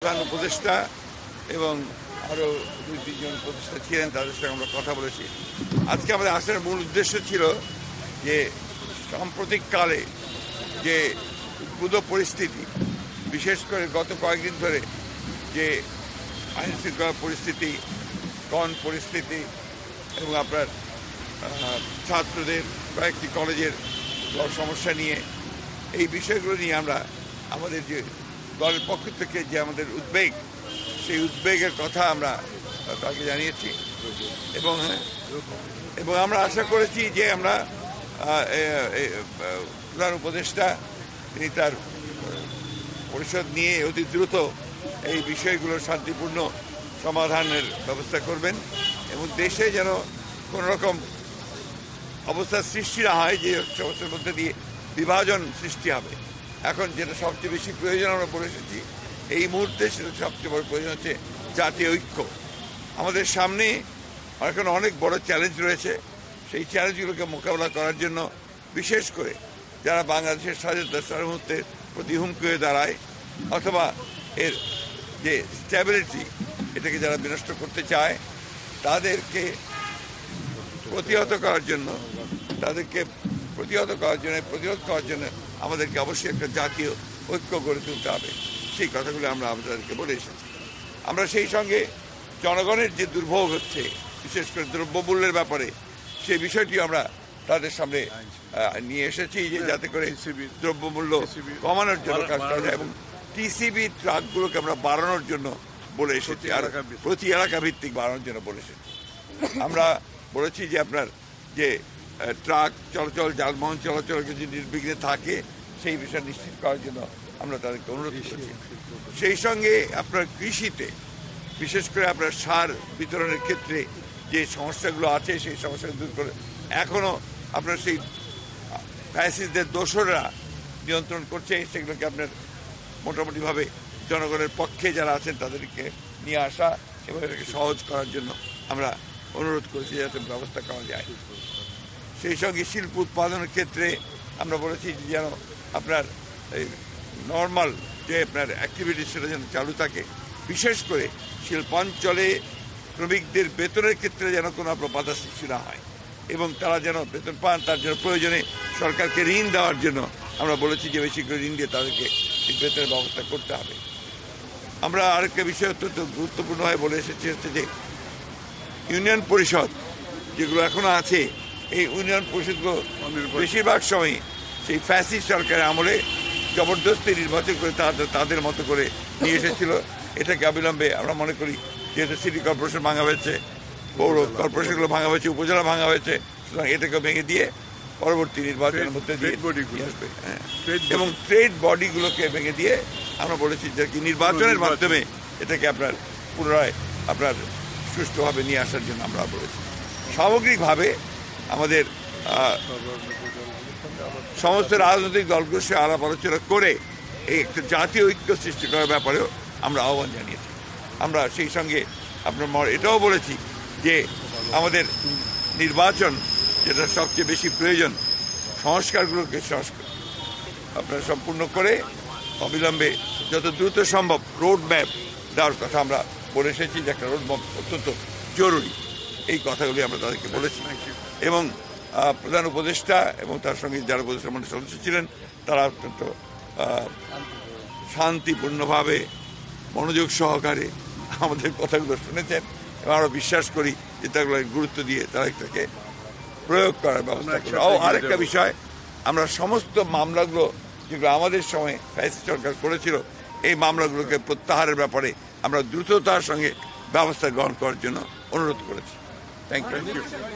প্রধান উপদেষ্টা এবং আরও 2-3 জন উপদেষ্টা ছিলেন, তাদের সঙ্গে আমরা কথা বলেছি। আজকে আমাদের আসার মূল উদ্দেশ্য ছিল যে সাম্প্রতিককালে যে উদ্ভূত পরিস্থিতি, বিশেষ করে গত কয়েকদিন ধরে যে আইন শৃঙ্খলা পরিস্থিতি, পরিস্থিতি এবং আপনার ছাত্রদের কয়েকটি কলেজের সমস্যা নিয়ে, এই বিষয়গুলো নিয়ে আমরা আমাদের যে দলের পক্ষ থেকে যে আমাদের উদ্বেগ, সেই উদ্বেগের কথা আমরা তাকে জানিয়েছি এবং আমরা আশা করেছি যে আমরা প্রধান উপদেষ্টা তিনি তার পরিষদ নিয়ে অতি দ্রুত এই বিষয়গুলোর শান্তিপূর্ণ সমাধানের ব্যবস্থা করবেন এবং দেশে যেন কোনো রকম অবস্থার সৃষ্টি না হয় যে সমস্যার মধ্যে দিয়ে বিভাজন সৃষ্টি হবে। এখন যেটা সবচেয়ে বেশি প্রয়োজন আমরা বলে এসেছি এই মুহূর্তে, সেটা সবচেয়ে বড় প্রয়োজন হচ্ছে জাতীয় ঐক্য। আমাদের সামনে এখন অনেক বড় চ্যালেঞ্জ রয়েছে। সেই চ্যালেঞ্জগুলোকে মোকাবেলা করার জন্য বিশেষ করে যারা বাংলাদেশের স্বাধীনতা সার্বভৌমত্বের প্রতি হুমকি হয়ে দাঁড়ায় অথবা এর যে স্ট্যাবিলিটি, এটাকে যারা বিনষ্ট করতে চায়, তাদেরকে প্রতিহত করার জন্য প্রতিরোধ করার জন্য আমাদেরকে অবশ্যই একটা জাতীয় ঐক্য গড়ে তুলতে হবে। সেই কথাগুলো আমরা আপনাদেরকে বলে এসেছি। আমরা সেই সঙ্গে জনগণের যে দুর্ভোগ হচ্ছে, বিশেষ করে দ্রব্যমূল্যের ব্যাপারে, সেই বিষয়টি আমরা তাদের সামনে নিয়ে এসেছি যে যাতে করে দ্রব্যমূল্য কমানোর জন্য কাজ করা যায় এবং টিসিবি ট্রাকগুলোকে আমরা বাড়ানোর জন্য বলে এসেছি, আর প্রতি এলাকা ভিত্তিক বাড়ানোর জন্য বলে এসেছি। আমরা বলেছি যে আপনার যে ট্রাক চলাচল, যানবাহন চলাচল যদি নির্বিঘ্নে থাকে সেই বিষয় নিশ্চিত করার জন্য আমরা তাদেরকে অনুরোধ করেছি। সেই সঙ্গে আপনার কৃষিতে বিশেষ করে আপনার সার বিতরণের ক্ষেত্রে যে সমস্যাগুলো আছে সেই সমস্যাগুলো দূর করে, এখনও আপনার সেই ফ্যাসিস্টদের দোসররা নিয়ন্ত্রণ করছে, সেগুলোকে আপনার মোটামুটিভাবে জনগণের পক্ষে যারা আছেন তাদেরকে নিয়ে আসা এবং এটাকে সহজ করার জন্য আমরা অনুরোধ করেছি যাতে ব্যবস্থা করা যায়। সেই সঙ্গে শিল্প উৎপাদনের ক্ষেত্রে আমরা বলেছি যে যেন আপনার এই নর্মাল যে আপনার অ্যাক্টিভিটি সেটা যেন চালু থাকে, বিশেষ করে শিল্পাঞ্চলে শ্রমিকদের বেতনের ক্ষেত্রে যেন কোনো আপনার বাধা সৃষ্টি না হয় এবং তারা যেন বেতন পান। তার জন্য প্রয়োজনে সরকারকে ঋণ দেওয়ার জন্য আমরা বলেছি যে বেশি করে ঋণ দিয়ে তাদেরকে এই বেতনের ব্যবস্থা করতে হবে। আমরা আরেকটা বিষয় অত্যন্ত গুরুত্বপূর্ণভাবে বলে এসেছি হচ্ছে যে ইউনিয়ন পরিষদ যেগুলো এখনো আছে, এই ইউনিয়ন পরিষদগুলো বেশিরভাগ সময় সেই ফ্যাসিস্ট সরকারের আমলে জবরদস্তি নির্বাচন করে তাদের মতো করে নিয়ে এসেছিল। এটাকে অবিলম্বে আমরা মনে করি, যেহেতু সিটি কর্পোরেশন ভাঙা হয়েছে, পৌর কর্পোরেশনগুলো ভাঙা হয়েছে, উপজেলা ভাঙা হয়েছে, সুতরাং এটাকে ভেঙে দিয়ে পরবর্তী নির্বাচনের মধ্যে দিয়ে আসবে এবং ট্রেড বডিগুলোকে ভেঙে দিয়ে আমরা বলেছি যে কি নির্বাচনের মাধ্যমে এটাকে আপনার পুনরায় আপনার সুষ্ঠুভাবে নিয়ে আসার জন্য আমরা বলেছি। সামগ্রিকভাবে আমাদের সমস্ত রাজনৈতিক দলগুলোর সাথে আলাপ আলোচনা করে এই একটা জাতীয় ঐক্য সৃষ্টি করার ব্যাপারেও আমরা আহ্বান জানিয়েছি। আমরা সেই সঙ্গে আপনার এটাও বলেছি যে আমাদের নির্বাচন যেটা সবচেয়ে বেশি প্রয়োজন, সংস্কারগুলোকে আপনার সম্পূর্ণ করে অবিলম্বে যত দ্রুত সম্ভব রোড ম্যাপ দেওয়ার কথা আমরা বলে এসেছি যে একটা রোড ম্যাপ অত্যন্ত জরুরি। এই কথাগুলি আমরা তাদেরকে বলেছি এবং প্রধান উপদেষ্টা এবং তার সঙ্গে যারা উপদেষ্টা মন্ডলীর সদস্য ছিলেন তারা অত্যন্ত শান্তিপূর্ণভাবে মনোযোগ সহকারে আমাদের কথাগুলো শুনেছেন এবং আমরা বিশ্বাস করি যে তাগুলো গুরুত্ব দিয়ে তারা এটাকে প্রয়োগ করার ব্যবস্থা করবে। আরেকটা বিষয়, আমরা সমস্ত মামলাগুলো যেগুলো আমাদের সময় ফ্যাসিস্ট সরকার করেছিল, এই মামলাগুলোকে প্রত্যাহারের ব্যাপারে আমরা দ্রুততার সঙ্গে ব্যবস্থা গ্রহণ করার জন্য অনুরোধ করেছি। Thank you.